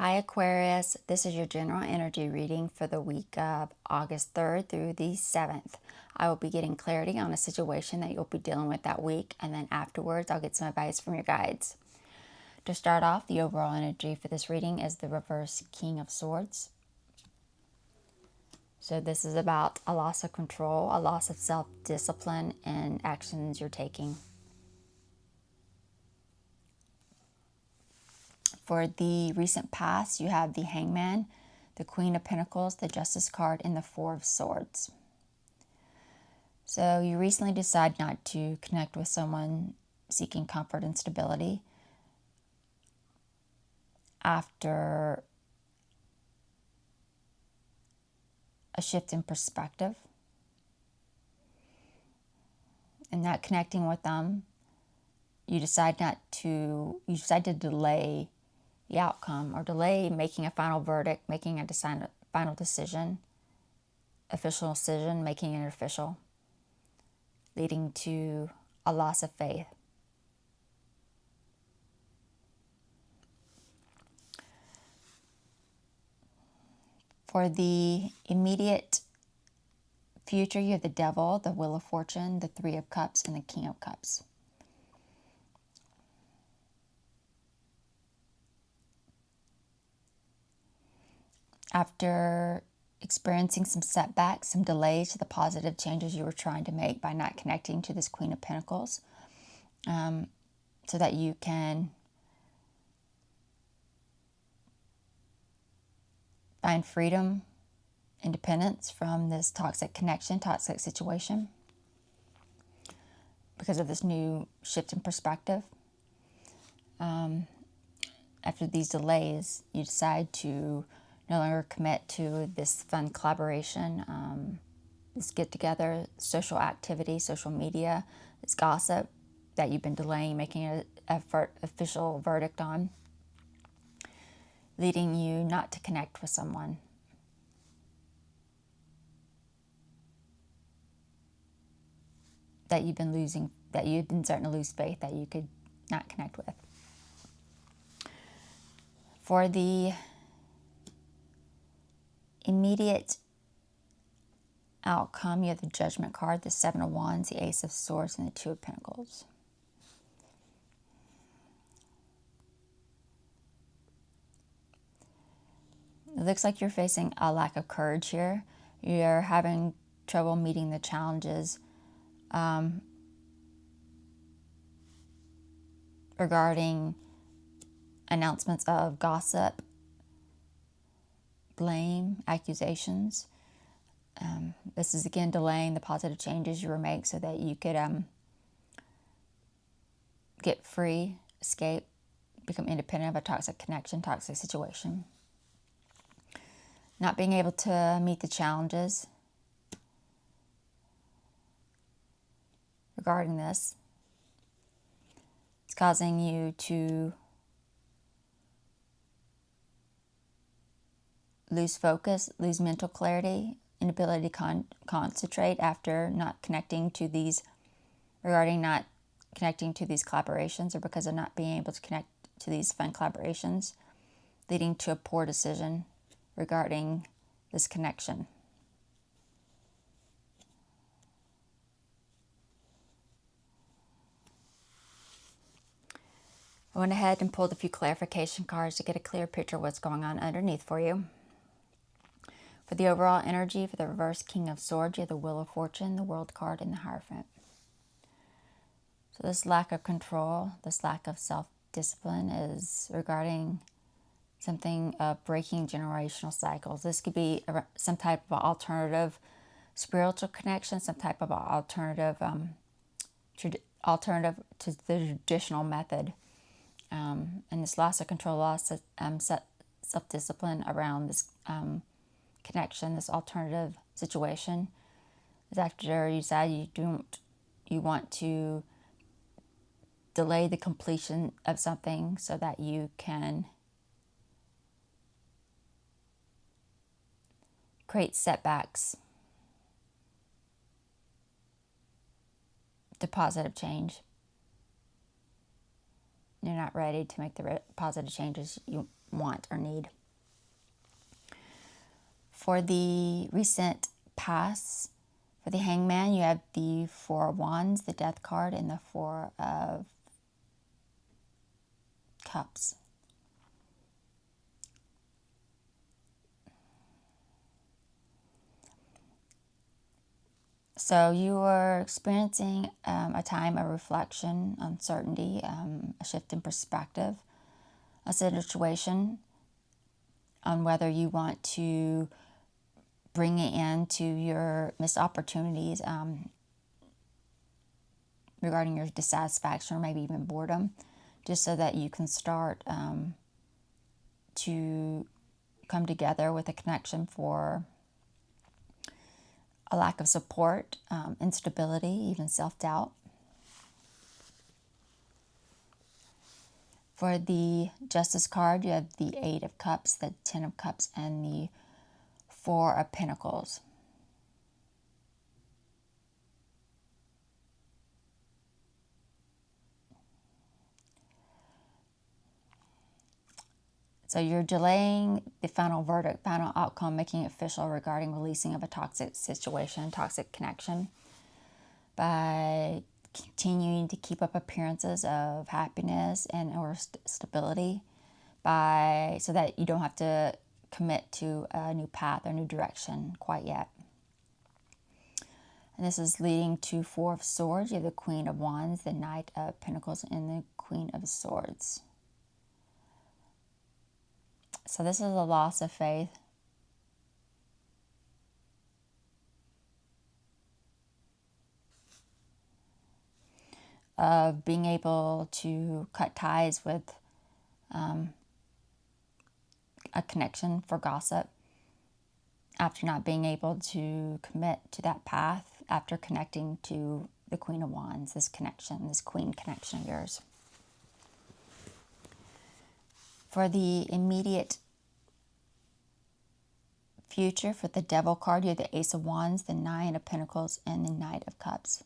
Hi Aquarius, this is your general energy reading for the week of August 3rd through the 7th. I will be getting clarity on a situation that you'll be dealing with that week, and then afterwards I'll get some advice from your guides. To start off, the overall energy for this reading is the reverse King of Swords. So this is about a loss of control, a loss of self-discipline and actions you're taking. For the recent past, you have the Hangman, the Queen of Pentacles, the Justice card, and the Four of Swords. So you recently decided not to connect with someone seeking comfort and stability after a shift in perspective. And not connecting with them, you decide to delay the outcome, or delay making a final verdict, making a final decision, official decision, making it official, leading to a loss of faith. For the immediate future, you have the Devil, the Wheel of Fortune, the Three of Cups, and the King of Cups. After experiencing some setbacks, some delays to the positive changes you were trying to make by not connecting to this Queen of Pentacles, so that you can find freedom, independence from this toxic connection, toxic situation, because of this new shift in perspective. After these delays, you decide to no longer commit to this fun collaboration, this get-together, social activity, social media, this gossip that you've been delaying making an official verdict on, leading you not to connect with someone. That you've been starting to lose faith that you could not connect with. For the immediate outcome, you have the Judgment card, the Seven of Wands, the Ace of Swords, and the Two of Pentacles. It looks like you're facing a lack of courage here. You're having trouble meeting the challenges regarding announcements of gossip, blame, accusations. This is again delaying the positive changes you were making so that you could get free, escape, become independent of a toxic connection, toxic situation. Not being able to meet the challenges regarding this. It's causing you to lose focus, lose mental clarity, inability to concentrate after not connecting to these, regarding not connecting to these collaborations, or because of not being able to connect to these fun collaborations, leading to a poor decision regarding this connection. I went ahead and pulled a few clarification cards to get a clear picture of what's going on underneath for you. For the overall energy, for the reverse King of Swords, you have the Wheel of Fortune, the World card, and the Hierophant. So this lack of control, this lack of self-discipline is regarding something of breaking generational cycles. This could be some type of alternative spiritual connection, some type of alternative to the traditional method. And this loss of control, loss of self-discipline around this connection, this alternative situation, is after you decide you want to delay the completion of something so that you can create setbacks to positive change. You're not ready to make the positive changes you want or need. For the recent past, for the Hangman, you have the Four of Wands, the Death card, and the Four of Cups. So you are experiencing a time of reflection, uncertainty, a shift in perspective, a situation on whether you want to bring it into your missed opportunities regarding your dissatisfaction or maybe even boredom, just so that you can start to come together with a connection for a lack of support, instability, even self-doubt. For the Justice card, you have the Eight of Cups, the Ten of Cups, and the Four of Pentacles. So you're delaying the final verdict, final outcome, making it official regarding releasing of a toxic situation, toxic connection, by continuing to keep up appearances of happiness and or stability, so that you don't have to commit to a new path or new direction quite yet. And this is leading to Four of Swords. You have the Queen of Wands, the Knight of Pentacles, and the Queen of Swords. So this is a loss of faith. Of being able to cut ties with a connection for gossip after not being able to commit to that path after connecting to the Queen of Wands, this connection, this Queen connection of yours. For the immediate future, for the Devil card, you have the Ace of Wands, the Nine of Pentacles, and the Knight of Cups.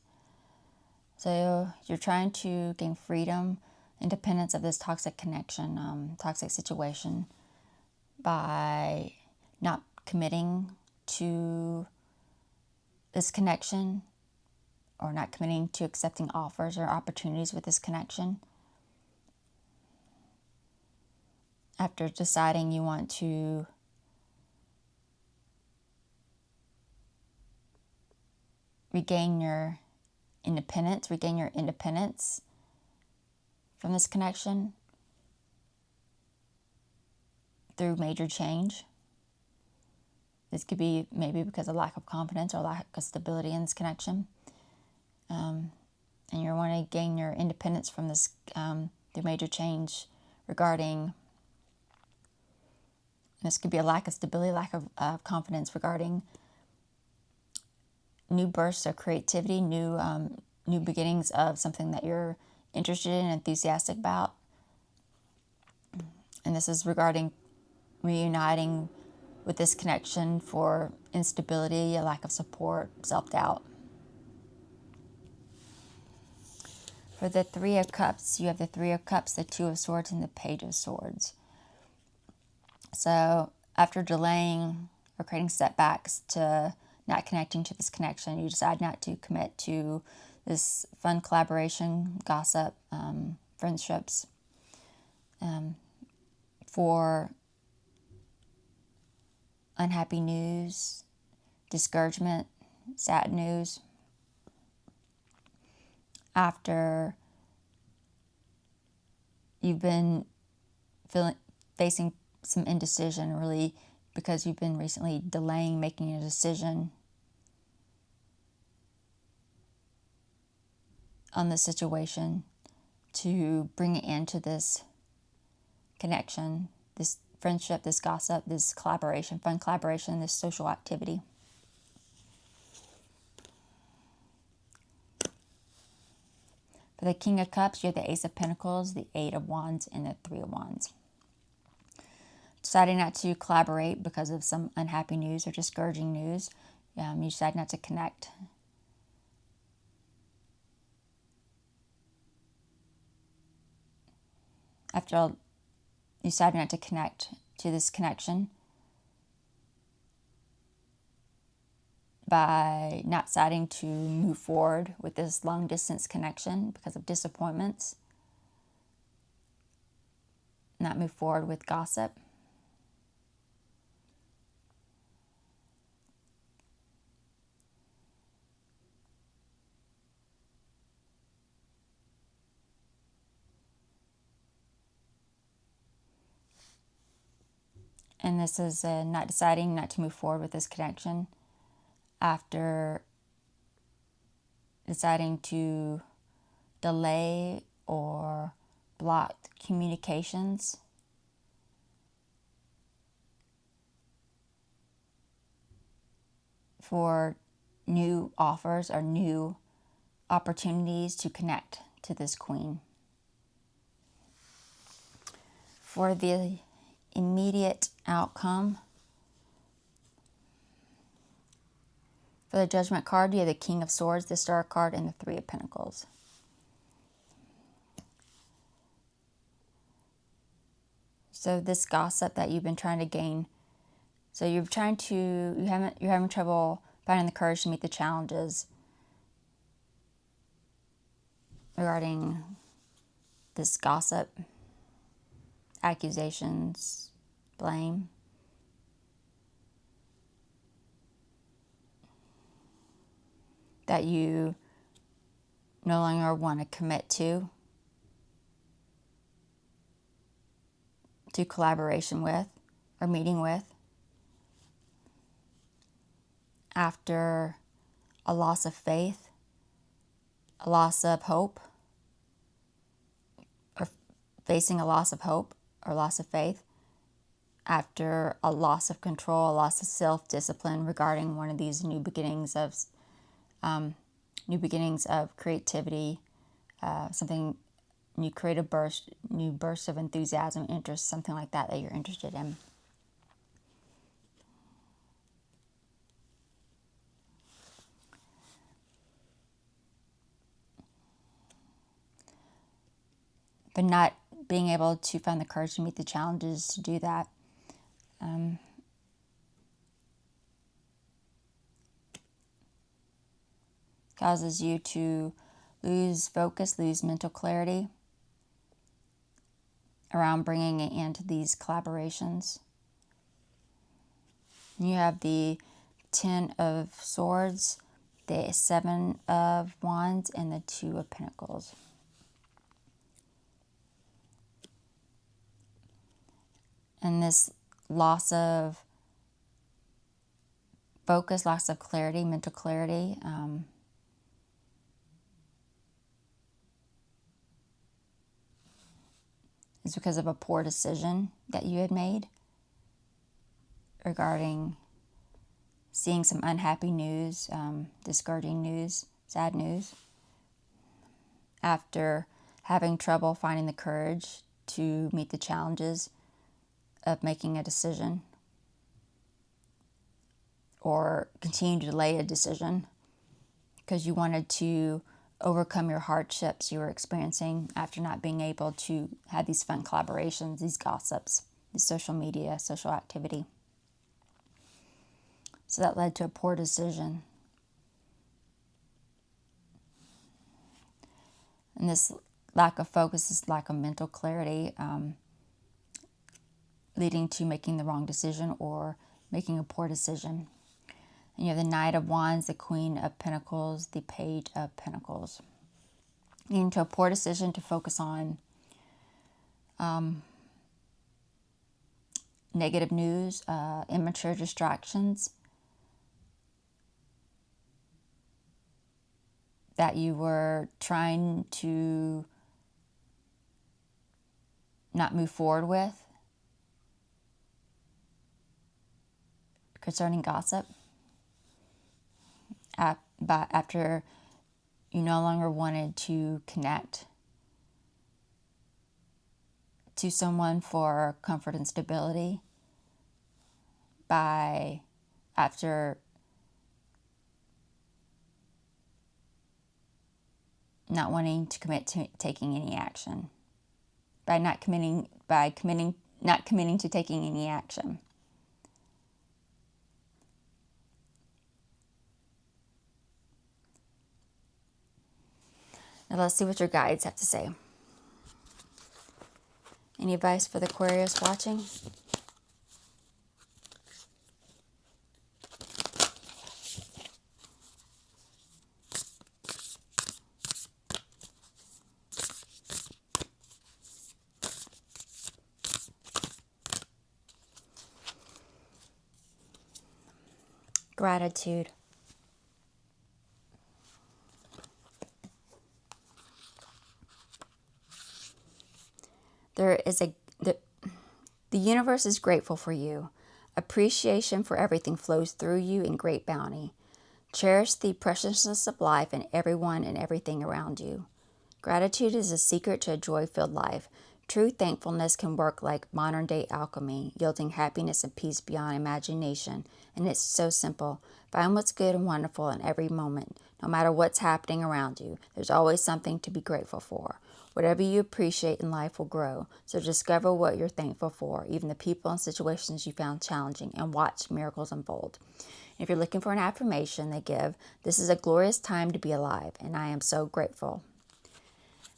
So you're trying to gain freedom, independence of this toxic connection, toxic situation, by not committing to this connection or not committing to accepting offers or opportunities with this connection. After deciding you want to regain your independence from this connection through major change. This could be maybe because of lack of confidence or lack of stability in this connection. And you want to gain your independence from this through major change regarding, this could be a lack of stability, lack of confidence regarding new bursts of creativity, new beginnings of something that you're interested in and enthusiastic about. And this is regarding reuniting with this connection for instability, a lack of support, self-doubt. For the Three of Cups, you have the Three of Cups, the Two of Swords, and the Page of Swords. So after delaying or creating setbacks to not connecting to this connection, you decide not to commit to this fun collaboration, gossip, friendships, for unhappy news, discouragement, sad news. After you've been facing some indecision, really, because you've been recently delaying making a decision on the situation to bring it into this connection, this friendship, this gossip, this collaboration, fun collaboration, this social activity. For the King of Cups, you have the Ace of Pentacles, the Eight of Wands, and the Three of Wands. Deciding not to collaborate because of some unhappy news or discouraging news. You decide not to connect. After you decided not to connect to this connection by not deciding to move forward with this long distance connection because of disappointments, not move forward with gossip. And this is not deciding not to move forward with this connection after deciding to delay or block communications for new offers or new opportunities to connect to this queen. For the immediate outcome, for the Judgment card, you have the King of Swords, the Star card, and the Three of Pentacles. So this gossip that you've been trying to gain, so you're having trouble finding the courage to meet the challenges regarding this gossip, accusations, blame. That you no longer want to commit to collaboration with or meeting with after a loss of faith, a loss of hope, or facing a loss of hope or loss of faith, after a loss of control, a loss of self-discipline regarding one of these new beginnings of creativity, something new, creative burst, new burst of enthusiasm, interest, something like that you're interested in. But not being able to find the courage to meet the challenges to do that. Causes you to lose focus, lose mental clarity around bringing it into these collaborations. You have the Ten of Swords, the Seven of Wands, and the Two of Pentacles. And this loss of focus, loss of clarity, mental clarity, is because of a poor decision that you had made regarding seeing some unhappy news, discouraging news, sad news, after having trouble finding the courage to meet the challenges of making a decision or continue to delay a decision because you wanted to overcome your hardships you were experiencing after not being able to have these fun collaborations, these gossips, this social media, social activity. So that led to a poor decision. And this lack of focus, this lack of mental clarity, leading to making the wrong decision or making a poor decision. And you have the Knight of Wands, the Queen of Pentacles, the Page of Pentacles. Leading to a poor decision to focus on negative news, immature distractions that you were trying to not move forward with concerning gossip. But after you no longer wanted to connect to someone for comfort and stability, after not wanting to commit to taking any action, by committing not committing to taking any action. Now let's see what your guides have to say. Any advice for the Aquarius watching? Gratitude. The universe is grateful for you. Appreciation for everything flows through you in great bounty. Cherish the preciousness of life and everyone and everything around you. Gratitude is a secret to a joy-filled life. True thankfulness can work like modern-day alchemy, yielding happiness and peace beyond imagination. And it's so simple. Find what's good and wonderful in every moment. No matter what's happening around you, there's always something to be grateful for. Whatever you appreciate in life will grow. So discover what you're thankful for, even the people and situations you found challenging, and watch miracles unfold. If you're looking for an affirmation they give, this is a glorious time to be alive, and I am so grateful.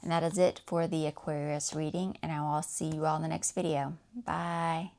And that is it for the Aquarius reading, and I will see you all in the next video. Bye.